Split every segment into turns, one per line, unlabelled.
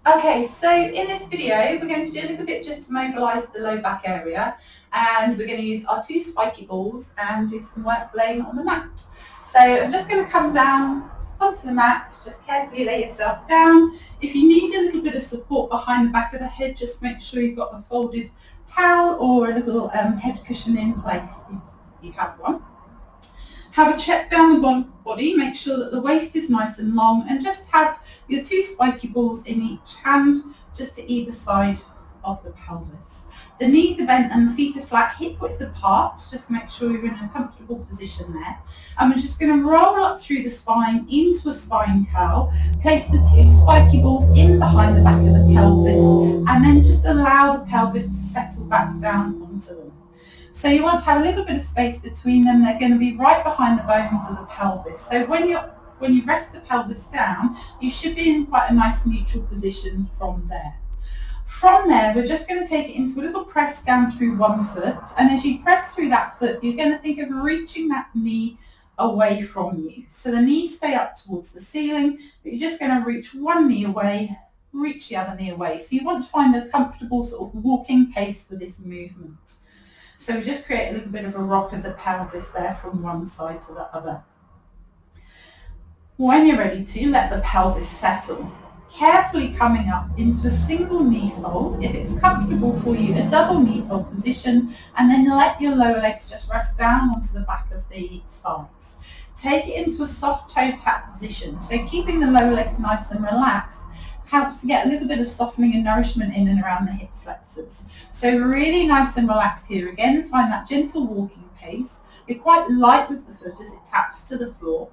Okay, so in this video we're going to do a little bit just to mobilise the low back area, and we're going to use our 2 spiky balls and do some work laying on the mat. So I'm just going to come down onto the mat, just carefully lay yourself down. If you need a little bit of support behind the back of the head, just make sure you've got a folded towel or a little head cushion in place if you have one. Have a check down the body, make sure that the waist is nice and long, and just have your 2 spiky balls in each hand, just to either side of the pelvis. The knees are bent and the feet are flat, hip width apart, just make sure you're in a comfortable position there. And we're just going to roll up through the spine into a spine curl, place the 2 spiky balls in behind the back of the pelvis, and then just allow the pelvis to settle back down onto them. So you want to have a little bit of space between them. They're going to be right behind the bones of the pelvis. So when you rest the pelvis down, you should be in quite a nice neutral position from there. From there, we're just going to take it into a little press down through one foot. And as you press through that foot, you're going to think of reaching that knee away from you. So the knees stay up towards the ceiling, but you're just going to reach one knee away, reach the other knee away. So you want to find a comfortable sort of walking pace for this movement. So we just create a little bit of a rock of the pelvis there from one side to the other. When you're ready to, let the pelvis settle. Carefully coming up into a single knee fold. If it's comfortable for you, a double knee fold position, and then let your lower legs just rest down onto the back of the thighs. Take it into a soft toe tap position. So keeping the lower legs nice and relaxed helps to get a little bit of softening and nourishment in and around the hip flexors. So really nice and relaxed here. Again, find that gentle walking pace. You're quite light with the foot as it taps to the floor.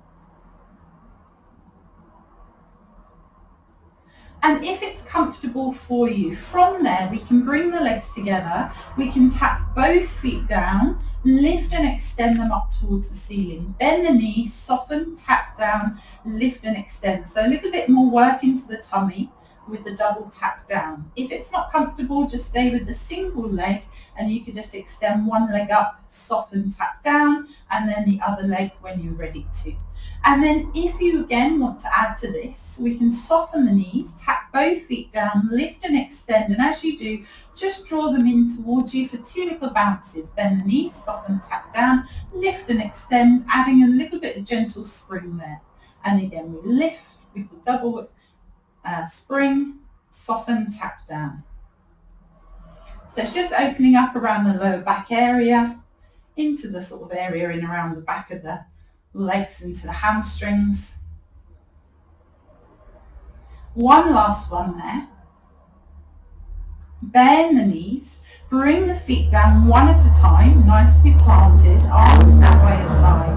And if it's comfortable for you, from there we can bring the legs together, we can tap both feet down, lift and extend them up towards the ceiling. Bend the knees, soften, tap down, lift and extend. So a little bit more work into the tummy with the double tap down. If it's not comfortable, just stay with the single leg, and you could just extend one leg up, soften, tap down, and then the other leg when you're ready to. And then if you again want to add to this, we can soften the knees, tap both feet down, lift and extend, and as you do, just draw them in towards you for 2 little bounces. Bend the knees, soften, tap down, lift and extend, adding a little bit of gentle spring there. And again, we lift with the double spring, soften, tap down. So it's just opening up around the lower back area, into the sort of area in around the back of the legs, into the hamstrings. One last one there. Bend the knees, bring the feet down one at a time, nicely planted, arms down by your side.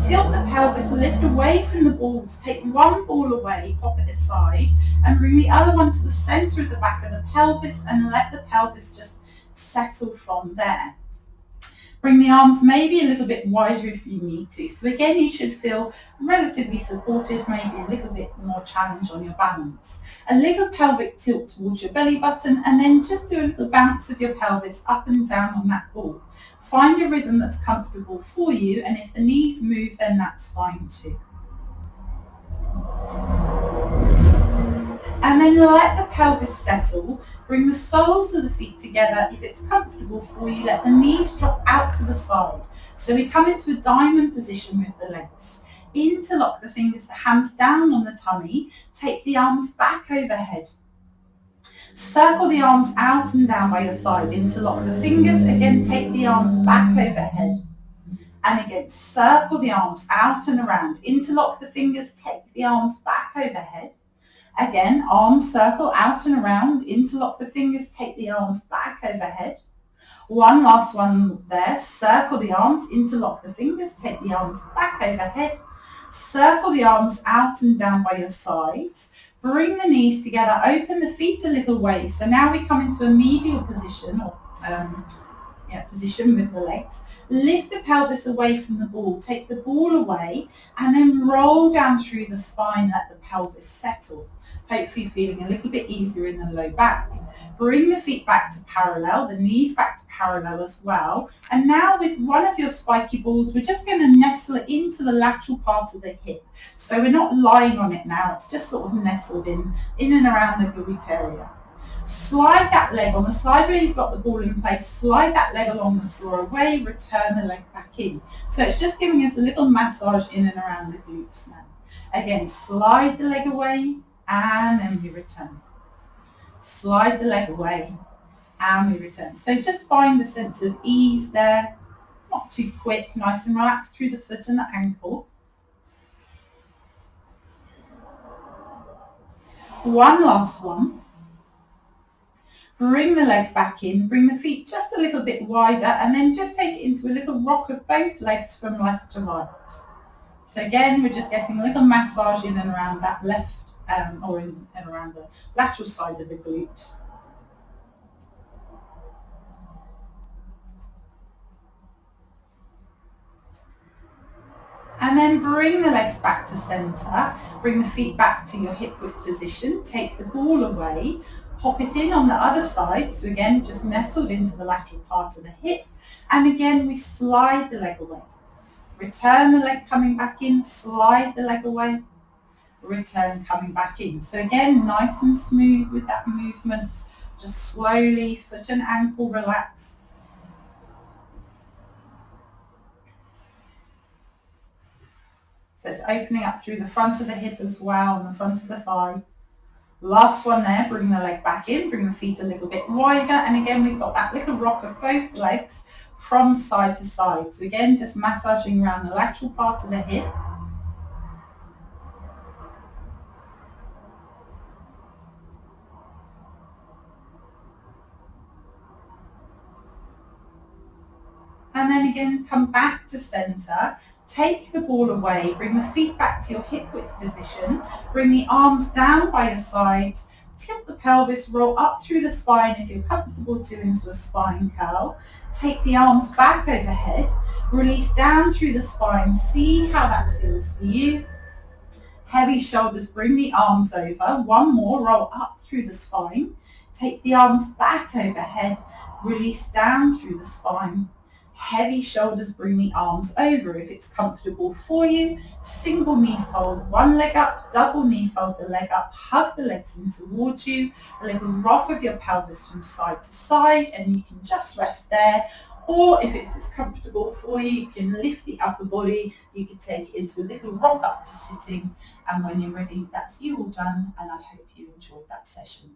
Tilt the pelvis, lift away from the balls, take one ball away, pop it aside, and bring the other one to the centre of the back of the pelvis, and let the pelvis just settle from there. Bring the arms maybe a little bit wider if you need to. So again, you should feel relatively supported, maybe a little bit more challenge on your balance. A little pelvic tilt towards your belly button, and then just do a little bounce of your pelvis up and down on that ball. Find a rhythm that's comfortable for you, and if the knees move, then that's fine too. And then let the pelvis settle. Bring the soles of the feet together. If it's comfortable for you, let the knees drop out to the side. So we come into a diamond position with the legs. Interlock the fingers, the hands down on the tummy. Take the arms back overhead. Circle the arms out and down by your side. Interlock the fingers. Again, take the arms back overhead. And again, circle the arms out and around. Interlock the fingers. Take the arms back overhead. Again, arms circle out and around, interlock the fingers, take the arms back overhead. One last one there, circle the arms, interlock the fingers, take the arms back overhead. Circle the arms out and down by your sides. Bring the knees together, open the feet a little way. So now we come into a medial position, or position with the legs. Lift the pelvis away from the ball, take the ball away, and then roll down through the spine, let the pelvis settle. Hopefully feeling a little bit easier in the low back. Bring the feet back to parallel, the knees back to parallel as well. And now with one of your spiky balls, we're just going to nestle it into the lateral part of the hip. So we're not lying on it now, it's just sort of nestled in and around the glute area. Slide that leg on the side where you've got the ball in place, slide that leg along the floor away, return the leg back in. So it's just giving us a little massage in and around the glutes now. Again, slide the leg away and then we return. Slide the leg away and we return. So just find a sense of ease there, not too quick, nice and relaxed through the foot and the ankle. One last one. Bring the leg back in, bring the feet just a little bit wider, and then just take it into a little rock of both legs from left to right. So again, we're just getting a little massage in and around that left, or in and around the lateral side of the glute. And then bring the legs back to centre, bring the feet back to your hip width position, take the ball away, pop it in on the other side, so again just nestled into the lateral part of the hip, and again we slide the leg away. Return the leg coming back in, slide the leg away, return coming back in. So again, nice and smooth with that movement, just slowly, foot and ankle relaxed. So it's opening up through the front of the hip as well and the front of the thigh. Last one there, bring the leg back in, bring the feet a little bit wider, and again we've got that little rock of both legs from side to side. So again, just massaging around the lateral part of the hip. And then again, come back to centre. Take the ball away, bring the feet back to your hip width position, bring the arms down by your sides, tilt the pelvis, roll up through the spine if you're comfortable to into a spine curl. Take the arms back overhead, release down through the spine, see how that feels for you. Heavy shoulders, bring the arms over. One more, roll up through the spine. Take the arms back overhead, release down through the spine. Heavy shoulders, bring the arms over if it's comfortable for you. Single knee fold, one leg up, double knee fold the leg up, hug the legs in towards you, a little rock of your pelvis from side to side, and you can just rest there. Or if it's comfortable for you, you can lift the upper body, you can take it into a little rock up to sitting, and when you're ready, that's you all done, and I hope you enjoyed that session.